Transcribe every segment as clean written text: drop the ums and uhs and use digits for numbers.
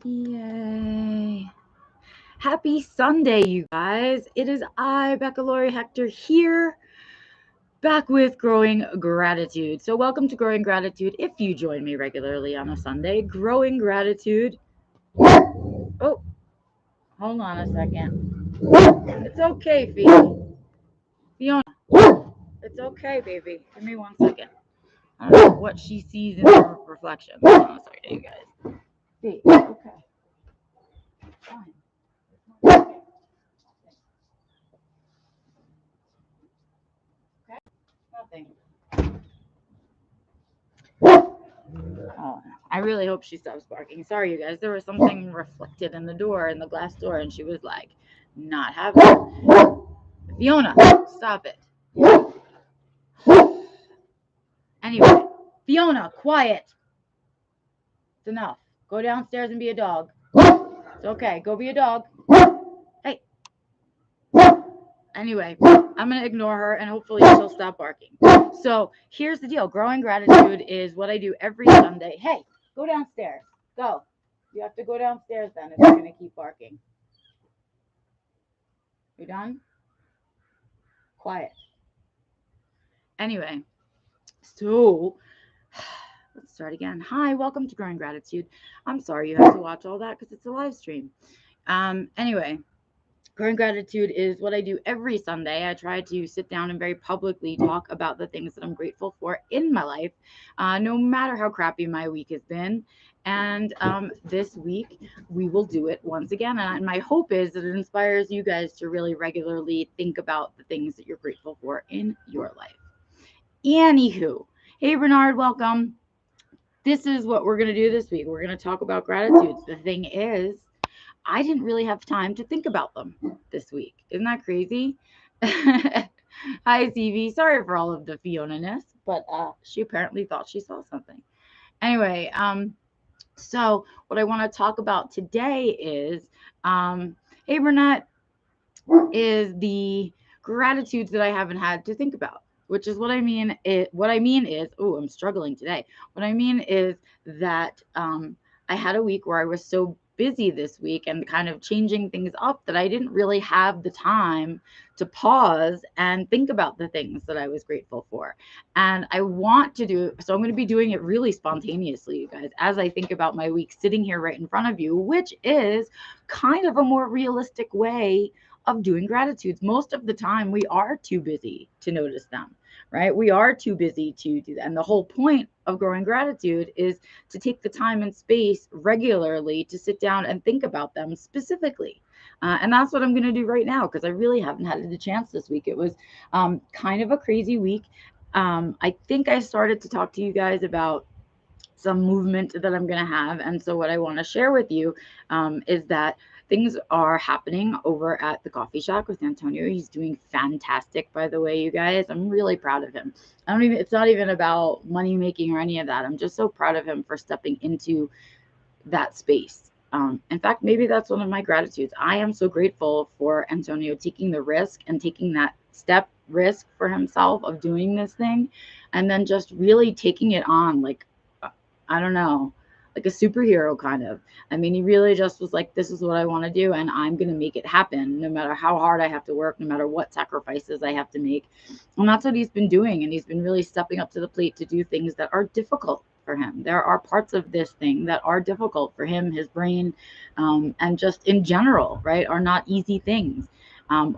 Yay. Happy Sunday, you guys. It is I, Becca Lori Hector, here, back with Growing Gratitude. So welcome to Growing Gratitude. If you join me regularly on a Sunday, Growing Gratitude. Oh, hold on a second. It's okay, Fiona. It's okay, baby. Give me 1 second. I don't know what she sees in her reflection. Hold on a second, you guys. Fee, okay. Fine. Okay? Nothing. Oh, I really hope she stops barking. Sorry, you guys. There was something reflected in the door, in the glass door, and she was like, not having it. Fiona, stop it. Anyway, Fiona, quiet. It's enough. Go downstairs and be a dog. It's okay. Go be a dog. Hey. Anyway, I'm going to ignore her and hopefully she'll stop barking. So here's the deal. Growing Gratitude is what I do every Sunday. Hey, go downstairs. Go. You have to go downstairs then if you're going to keep barking. You done? Quiet. Anyway, so let's start again. Hi, welcome to Growing Gratitude. I'm sorry you have to watch all that because it's a live stream. Anyway, Growing Gratitude is what I do every Sunday. I try to sit down and very publicly talk about the things that I'm grateful for in my life, no matter how crappy my week has been. And this week, we will do it once again. And my hope is that it inspires you guys to really regularly think about the things that you're grateful for in your life. Anywho, hey, Bernard, welcome. This is what we're going to do this week. We're going to talk about gratitudes. The thing is, I didn't really have time to think about them this week. Isn't that crazy? Hi, CV. Sorry for all of the Fiona-ness, but she apparently thought she saw something. Anyway, so what I want to talk about today is, hey, Burnett, is the gratitudes that I haven't had to think about, which is what I mean. What I mean is, oh, I'm struggling today. What I mean is that I had a week where I was so busy this week and kind of changing things up that I didn't really have the time to pause and think about the things that I was grateful for. And I want to do, so I'm going to be doing it really spontaneously, you guys, as I think about my week sitting here right in front of you, which is kind of a more realistic way of doing gratitudes. Most of the time we are too busy to notice them, right? We are too busy to do that. And the whole point of growing gratitude is to take the time and space regularly to sit down and think about them specifically. And that's what I'm going to do right now because I really haven't had the chance this week. It was kind of a crazy week. I think I started to talk to you guys about some movement that I'm going to have. And so what I want to share with you is that things are happening over at the coffee shack with Antonio. He's doing fantastic, by the way, you guys. I'm really proud of him. It's not even about money making or any of that. I'm just so proud of him for stepping into that space. In fact, maybe that's one of my gratitudes. I am so grateful for Antonio taking the risk and taking that risk for himself of doing this thing and then just really taking it on like, I don't know, like a superhero kind of. I mean, he really just was like, this is what I want to do, and I'm going to make it happen no matter how hard I have to work, no matter what sacrifices I have to make. And that's what he's been doing, and he's been really stepping up to the plate to do things that are difficult for him. There are parts of this thing that are difficult for him, his brain, and just in general, right, are not easy things.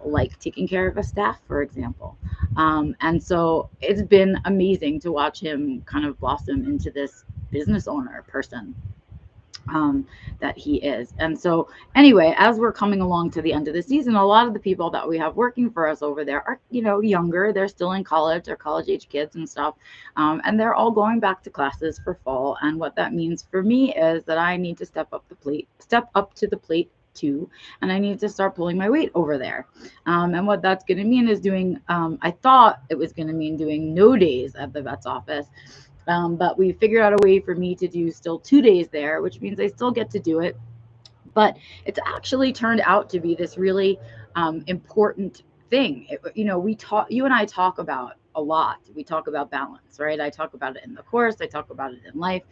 Like taking care of a staff, for example. And so it's been amazing to watch him kind of blossom into this business owner person that he is. And so anyway, as we're coming along to the end of the season, a lot of the people that we have working for us over there are, younger. They're still in college. They're college age kids and stuff. And they're all going back to classes for fall. And what that means for me is that I need to step up to the plate too, and I need to start pulling my weight over there. And what that's going to mean is doing, I thought it was going to mean doing no days at the vet's office. But we figured out a way for me to do still 2 days there, which means I still get to do it. But it's actually turned out to be this really important thing. You and I talk about a lot. We talk about balance, right? I talk about it in the course, I talk about it in life.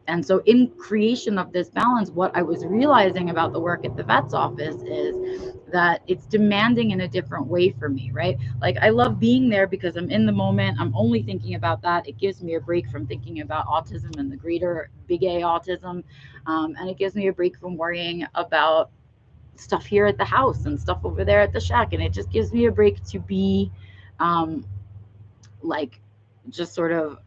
And so in creation of this balance, what I was realizing about the work at the vet's office is that it's demanding in a different way for me, right? Like I love being there because I'm in the moment. I'm only thinking about that. It gives me a break from thinking about autism and the greater big A autism. And it gives me a break from worrying about stuff here at the house and stuff over there at the shack. And it just gives me a break to be um, like just sort of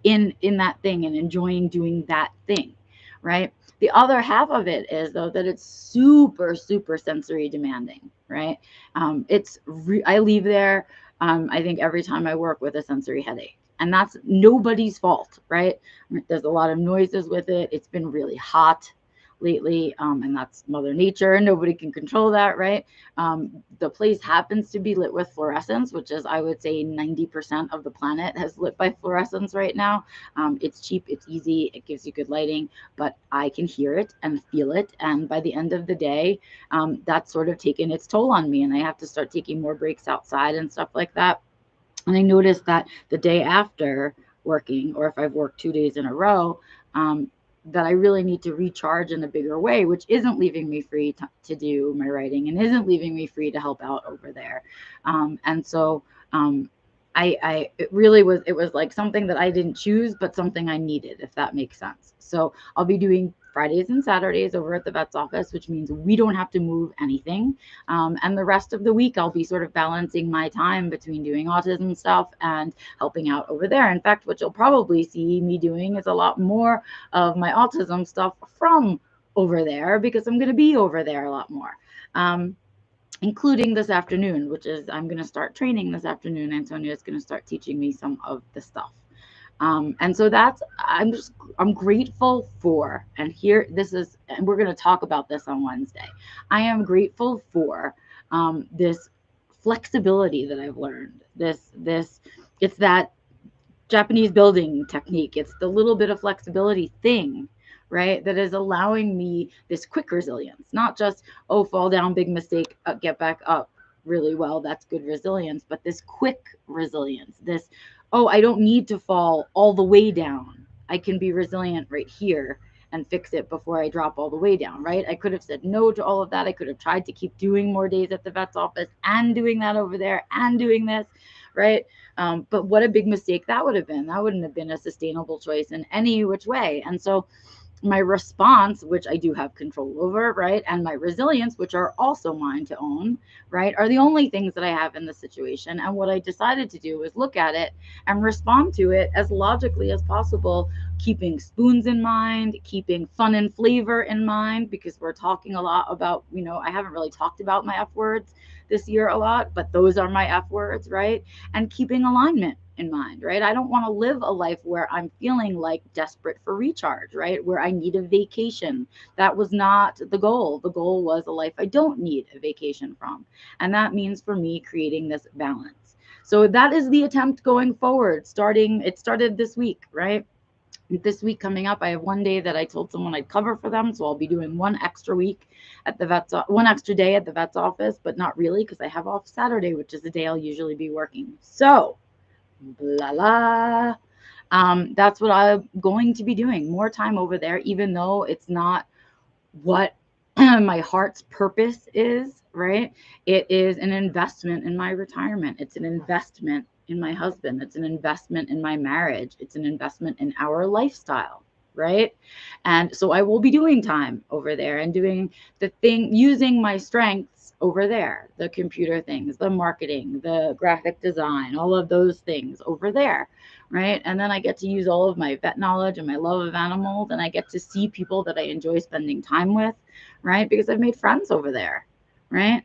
in that thing and enjoying doing that thing, right? The other half of it is though that it's super sensory demanding, right? I leave there, I think every time I work with a sensory headache, and that's nobody's fault, right? There's a lot of noises with it. It's been really hot lately, and that's Mother Nature. Nobody can control that, right? The place happens to be lit with fluorescence, which is, I would say, 90% of the planet has lit by fluorescence right now. It's cheap, it's easy, it gives you good lighting, but I can hear it and feel it. And by the end of the day, that's sort of taken its toll on me, and I have to start taking more breaks outside and stuff like that. And I noticed that the day after working, or if I've worked 2 days in a row, that I really need to recharge in a bigger way, which isn't leaving me free to do my writing and isn't leaving me free to help out over there. And so it really was, it was like something that I didn't choose, but something I needed, if that makes sense. So I'll be doing Fridays and Saturdays over at the vet's office, which means we don't have to move anything. And the rest of the week, I'll be sort of balancing my time between doing autism stuff and helping out over there. In fact, what you'll probably see me doing is a lot more of my autism stuff from over there, because I'm going to be over there a lot more. Including this afternoon, which is, I'm going to start training this afternoon. Antonia is going to start teaching me some of the stuff. And so I'm grateful for, and here, and we're going to talk about this on Wednesday. I am grateful for this flexibility that I've learned. It's that Japanese building technique. It's the little bit of flexibility thing, right? That is allowing me this quick resilience, not just, oh, fall down, big mistake, get back up really well. That's good resilience, but this quick resilience, this, oh, I don't need to fall all the way down. I can be resilient right here and fix it before I drop all the way down, right? I could have said no to all of that. I could have tried to keep doing more days at the vet's office and doing that over there and doing this, right? But what a big mistake that would have been. That wouldn't have been a sustainable choice in any which way. And so my response, which I do have control over, right, and my resilience, which are also mine to own, right, are the only things that I have in the situation. And what I decided to do was look at it and respond to it as logically as possible, keeping spoons in mind, keeping fun and flavor in mind, because we're talking a lot about, I haven't really talked about my F words this year a lot, but those are my F words, right? And keeping alignment in mind, right? I don't want to live a life where I'm feeling like desperate for recharge, right? Where I need a vacation. That was not the goal. The goal was a life I don't need a vacation from. And that means for me creating this balance. So that is the attempt going forward. It started this week, right? This week coming up, I have one day that I told someone I'd cover for them. So I'll be doing one extra day at the vet's office, but not really, because I have off Saturday, which is the day I'll usually be working. So blah, blah. That's what I'm going to be doing. More time over there, even though it's not what my heart's purpose is, right? It is an investment in my retirement. It's an investment in my husband. It's an investment in my marriage. It's an investment in our lifestyle, right? And so I will be doing time over there and doing the thing, using my strengths over there, the computer things, the marketing, the graphic design, all of those things over there, right? And then I get to use all of my vet knowledge and my love of animals, and I get to see people that I enjoy spending time with, right? Because I've made friends over there, right?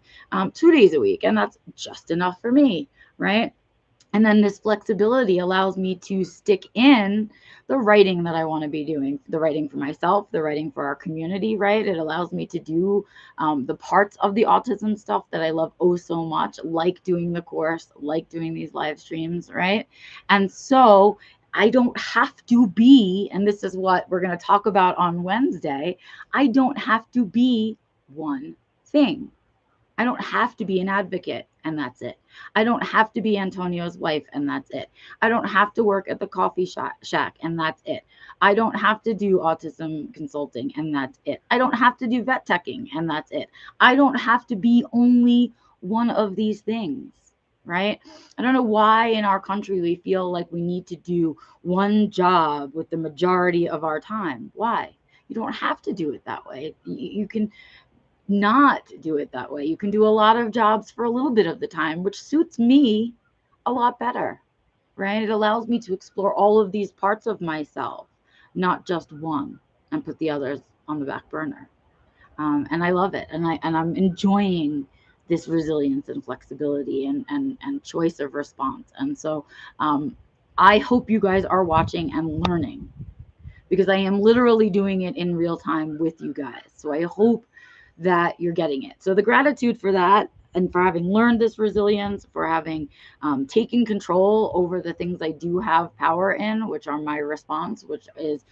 2 days a week, and that's just enough for me, right? And then this flexibility allows me to stick in the writing that I want to be doing, the writing for myself, the writing for our community, right? It allows me to do the parts of the autism stuff that I love oh so much, like doing the course, like doing these live streams, right? And so I don't have to be, and this is what we're going to talk about on Wednesday, I don't have to be one thing. I don't have to be an advocate. and that's it. I don't have to be Antonio's wife, and that's it. I don't have to work at the coffee shack, and that's it. I don't have to do autism consulting, and that's it. I don't have to do vet teching, and that's it. I don't have to be only one of these things, right? I don't know why in our country we feel like we need to do one job with the majority of our time. Why? You don't have to do it that way. You can not do it that way. You can do a lot of jobs for a little bit of the time, which suits me a lot better, right? It allows me to explore all of these parts of myself, not just one, and put the others on the back burner. And I love it, and I'm enjoying this resilience and flexibility and choice of response. And so I hope you guys are watching and learning, because I am literally doing it in real time with you guys. So I hope that you're getting it. So the gratitude for that, and for having learned this resilience, for having taken control over the things I do have power in, which are my response, which is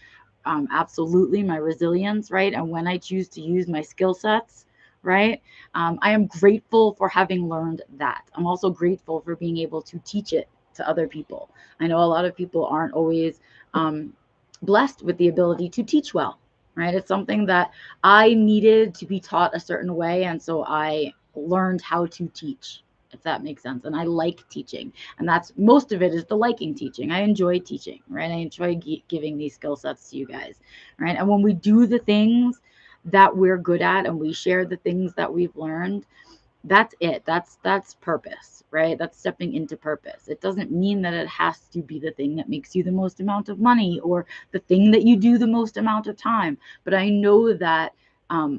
absolutely my resilience, right? And when I choose to use my skill sets, right? I am grateful for having learned that. I'm also grateful for being able to teach it to other people. I know a lot of people aren't always blessed with the ability to teach well, right? It's something that I needed to be taught a certain way, and so I learned how to teach, if that makes sense. And I like teaching, and that's most of it is the liking teaching. I enjoy teaching, right? I enjoy giving these skill sets to you guys, right? And when we do the things that we're good at and we share the things that we've learned, that's it. That's purpose, right? That's stepping into purpose. It doesn't mean that it has to be the thing that makes you the most amount of money or the thing that you do the most amount of time. But I know that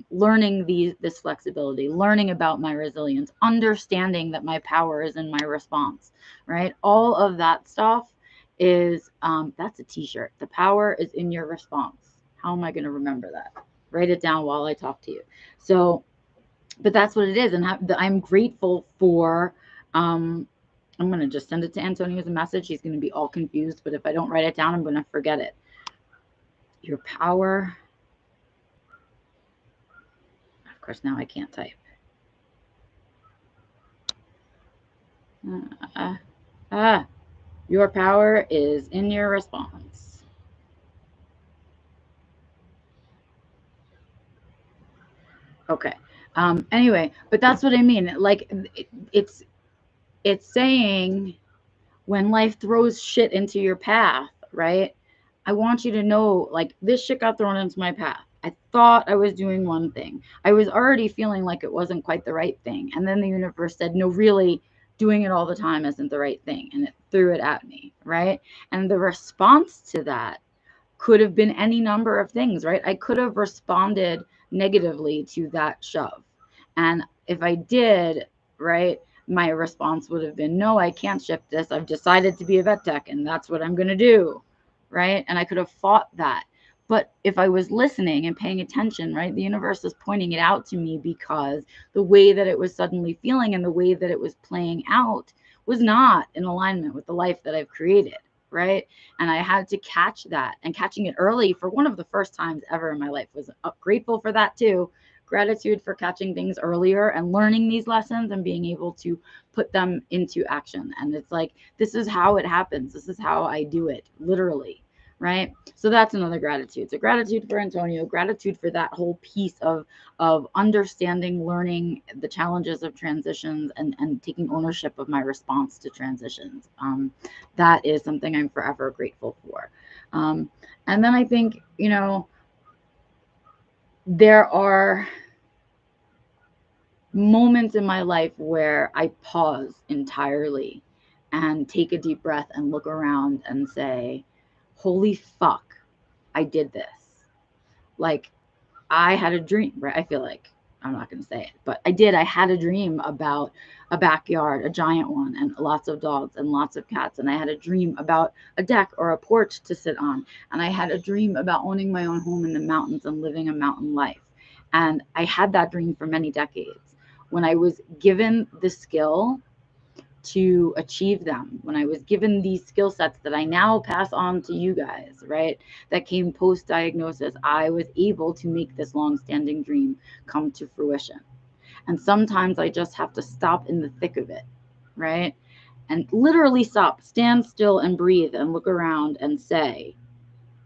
learning this flexibility, learning about my resilience, understanding that my power is in my response, right? All of that stuff is that's a t-shirt. The power is in your response. How am I going to remember that? Write it down while I talk to you. So but that's what it is. And I'm grateful for, I'm going to just send it to Antonio as a message. He's going to be all confused, but if I don't write it down, I'm going to forget it. Your power. Of course, now I can't type. Your power is in your response. Okay. Anyway, but that's what I mean. Like it's saying when life throws shit into your path, right? I want you to know, like, this shit got thrown into my path. I thought I was doing one thing. I was already feeling like it wasn't quite the right thing. And then the universe said, no, really, doing it all the time isn't the right thing. And it threw it at me, right? And the response to that could have been any number of things, right? I could have responded negatively to that shove. And if I did, right, my response would have been, no, I can't shift this. I've decided to be a vet tech, and that's what I'm going to do, right? And I could have fought that. But if I was listening and paying attention, right, the universe is pointing it out to me, because the way that it was suddenly feeling and the way that it was playing out was not in alignment with the life that I've created, right? And I had to catch that, and catching it early for one of the first times ever in my life was grateful for that too. Gratitude for catching things earlier and learning these lessons and being able to put them into action. And it's like, this is how it happens. This is how I do it, literally, right? So that's another gratitude. So gratitude for Antonio, gratitude for that whole piece of understanding, learning the challenges of transitions, and taking ownership of my response to transitions. That is something I'm forever grateful for. And then I think, you know, there are moments in my life where I pause entirely and take a deep breath and look around and say, holy fuck, I did this. Like, I had a dream, right? I feel like, I'm not going to say it, but I had a dream about a backyard, a giant one, and lots of dogs and lots of cats. And I had a dream about a deck or a porch to sit on. And I had a dream about owning my own home in the mountains and living a mountain life. And I had that dream for many decades. When I was given the skill to achieve them, when I was given these skill sets that I now pass on to you guys, right, that came post-diagnosis, I was able to make this long-standing dream come to fruition. And sometimes I just have to stop in the thick of it, right? And literally stop, stand still and breathe and look around and say,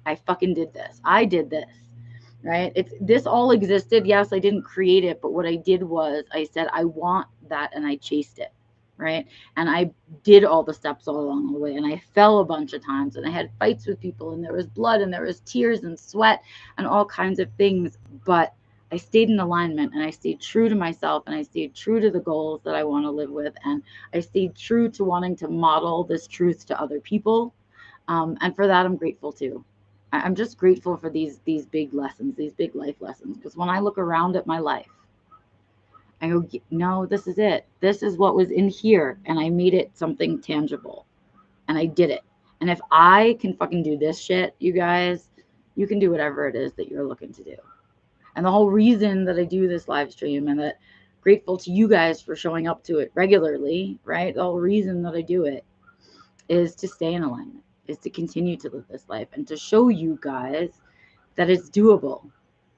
I fucking did this. I did this, right? This all existed. Yes, I didn't create it, but what I did was I said, I want that, and I chased it, right? And I did all the steps all along the way, and I fell a bunch of times, and I had fights with people, and there was blood, and there was tears and sweat and all kinds of things. But I stayed in alignment, and I stayed true to myself, and I stayed true to the goals that I want to live with, and I stayed true to wanting to model this truth to other people. And for that, I'm grateful too. I'm just grateful for these big lessons, these big life lessons. Because when I look around at my life, I go, no, this is it. This is what was in here, and I made it something tangible, and I did it. And if I can fucking do this shit, you guys, you can do whatever it is that you're looking to do. And the whole reason that I do this live stream, and that grateful to you guys for showing up to it regularly, right? The whole reason that I do it is to stay in alignment, is to continue to live this life, and to show you guys that it's doable.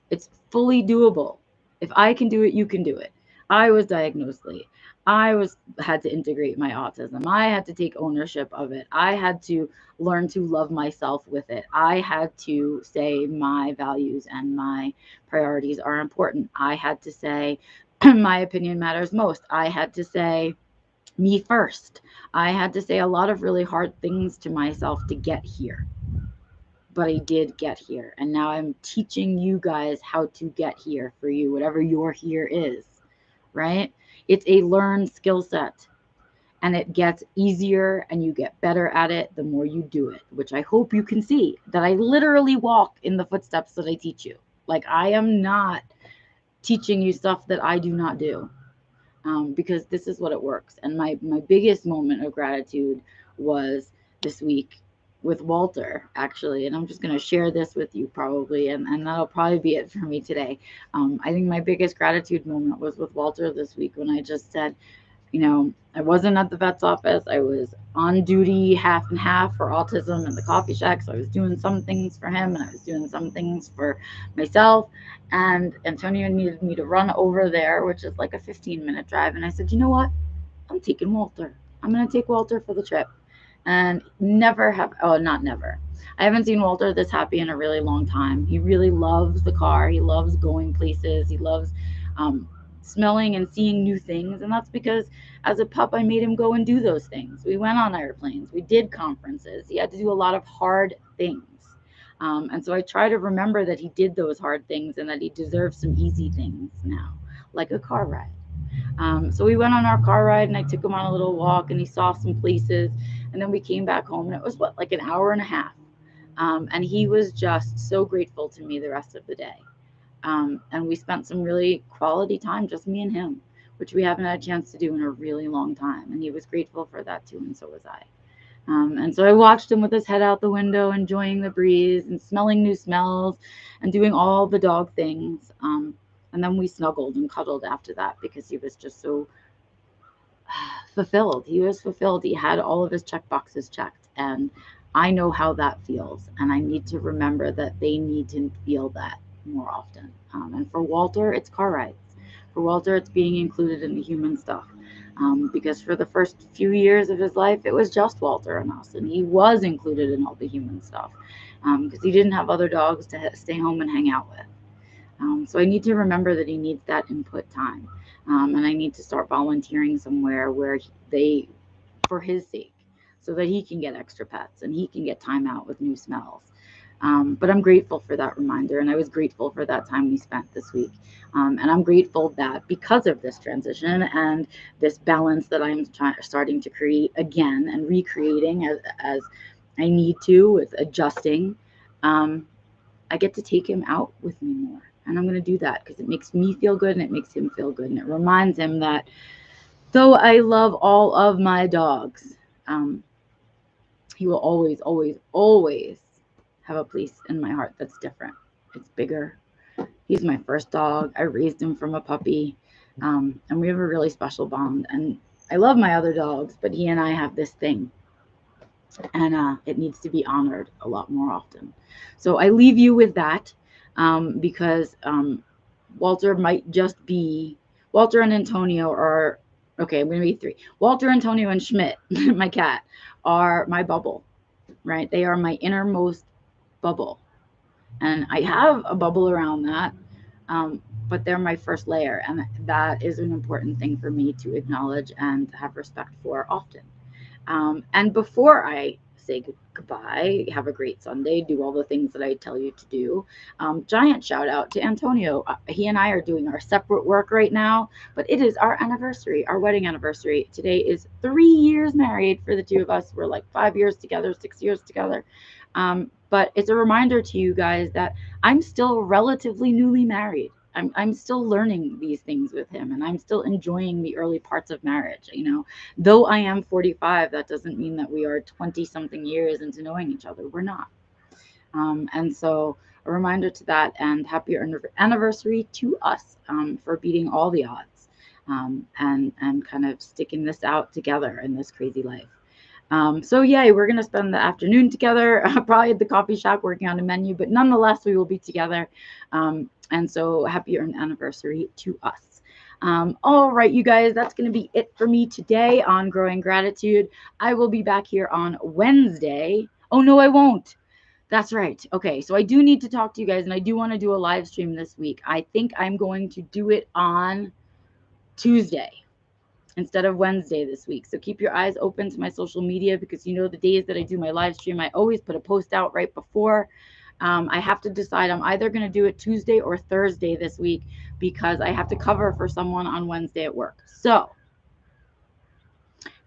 It's fully doable. If I can do it, you can do it. I was diagnosed late. Had to integrate my autism. I had to take ownership of it. I had to learn to love myself with it. I had to say my values and my priorities are important. I had to say my opinion matters most. I had to say me first. I had to say a lot of really hard things to myself to get here. But I did get here. And now I'm teaching you guys how to get here for you, whatever your here is, right? It's a learned skill set. And it gets easier and you get better at it the more you do it, which I hope you can see that I literally walk in the footsteps that I teach you. Like, I am not teaching you stuff that I do not do. Because this is what it works. And my biggest moment of gratitude was this week with Walter, actually. And I'm just going to share this with you probably, and that'll probably be it for me today. I think my biggest gratitude moment was with Walter this week, when I just said, you know, I wasn't at the vet's office. I was on duty half and half for autism in the coffee shack. So I was doing some things for him, and I was doing some things for myself. And Antonio needed me to run over there, which is like a 15-minute drive. And I said, you know what? I'm taking Walter. I'm going to take Walter for the trip. And not never. I haven't seen Walter this happy in a really long time. He really loves the car. He loves going places. He loves smelling and seeing new things. And that's because as a pup, I made him go and do those things. We went on airplanes. We did conferences. He had to do a lot of hard things. And so I try to remember that he did those hard things, and that he deserves some easy things now, like a car ride. So we went on our car ride, and I took him on a little walk, and he saw some places, and then we came back home, and it was like an hour and a half. And he was just so grateful to me the rest of the day. And we spent some really quality time, just me and him, which we haven't had a chance to do in a really long time. And he was grateful for that too, and so was I. And so I watched him with his head out the window, enjoying the breeze and smelling new smells and doing all the dog things. And then we snuggled and cuddled after that, because he was just so fulfilled. He was fulfilled. He had all of his check boxes checked. And I know how that feels. And I need to remember that they need to feel that more often. And for Walter, it's car rides. For Walter, it's being included in the human stuff. Because for the first few years of his life, it was just Walter and us. And he was included in all the human stuff, because he didn't have other dogs to stay home and hang out with. So I need to remember that he needs that input time. And I need to start volunteering somewhere where for his sake, so that he can get extra pets and he can get time out with new smells. But I'm grateful for that reminder, and I was grateful for that time we spent this week. And I'm grateful that because of this transition and this balance that I'm starting to create again and recreating as I need to, with adjusting, I get to take him out with me more. And I'm going to do that because it makes me feel good and it makes him feel good. And it reminds him that though I love all of my dogs, he will always, always, always have a place in my heart that's different. It's bigger. He's my first dog. I raised him from a puppy. And we have a really special bond. And I love my other dogs, but he and I have this thing. And it needs to be honored a lot more often. So I leave you with that, because Walter might just be Walter and Antonio are, okay, I'm going to be three. Walter, Antonio, and Schmidt, my cat, are my bubble, right? They are my innermost bubble. And I have a bubble around that, but they're my first layer. And that is an important thing for me to acknowledge and have respect for often. And before I say goodbye, have a great Sunday, do all the things that I tell you to do. Giant shout out to Antonio. He and I are doing our separate work right now, but it is our anniversary, our wedding anniversary. Today is 3 years married for the two of us. We're like 5 years together, 6 years together. But it's a reminder to you guys that I'm still relatively newly married. I'm still learning these things with him, and I'm still enjoying the early parts of marriage. Though I am 45, that doesn't mean that we are 20 something years into knowing each other. We're not. And so a reminder to that, and happy anniversary to us, for beating all the odds, and kind of sticking this out together in this crazy life. So yay, we're going to spend the afternoon together, probably at the coffee shop working on a menu, but nonetheless, we will be together. And so happy anniversary to us. All right, you guys, that's going to be it for me today on Growing Gratitude. I will be back here on Wednesday. Oh, no, I won't. That's right. Okay, so I do need to talk to you guys, and I do want to do a live stream this week. I think I'm going to do it on Tuesday instead of Wednesday this week. So keep your eyes open to my social media, because the days that I do my live stream, I always put a post out right before. I have to decide. I'm either going to do it Tuesday or Thursday this week, because I have to cover for someone on Wednesday at work. So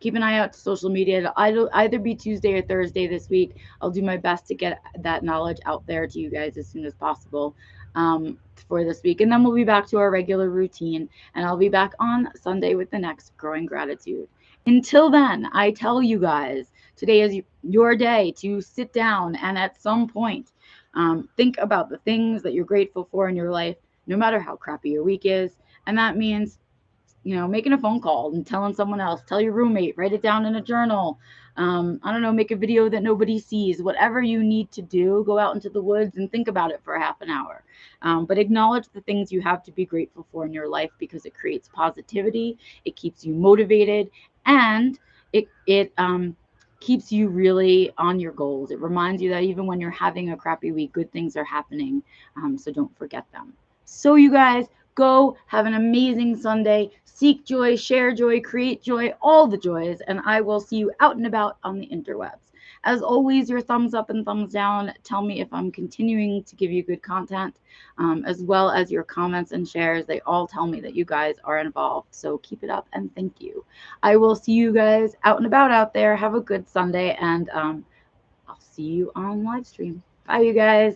keep an eye out to social media. It'll either be Tuesday or Thursday this week. I'll do my best to get that knowledge out there to you guys as soon as possible, for this week. And then we'll be back to our regular routine, and I'll be back on Sunday with the next Growing Gratitude. Until then, I tell you guys, today is your day to sit down and at some point, think about the things that you're grateful for in your life, no matter how crappy your week is. And that means making a phone call and telling someone else, tell your roommate, write it down in a journal. I don't know, make a video that nobody sees. Whatever you need to do, go out into the woods and think about it for half an hour. But acknowledge the things you have to be grateful for in your life, because it creates positivity, it keeps you motivated, and it keeps you really on your goals. It reminds you that even when you're having a crappy week, good things are happening. So don't forget them. So you guys, go have an amazing Sunday. Seek joy, share joy, create joy, all the joys, and I will see you out and about on the interwebs. As always, your thumbs up and thumbs down tell me if I'm continuing to give you good content, as well as your comments and shares. They all tell me that you guys are involved. So keep it up, and thank you. I will see you guys out and about out there. Have a good Sunday, and I'll see you on live stream. Bye, you guys.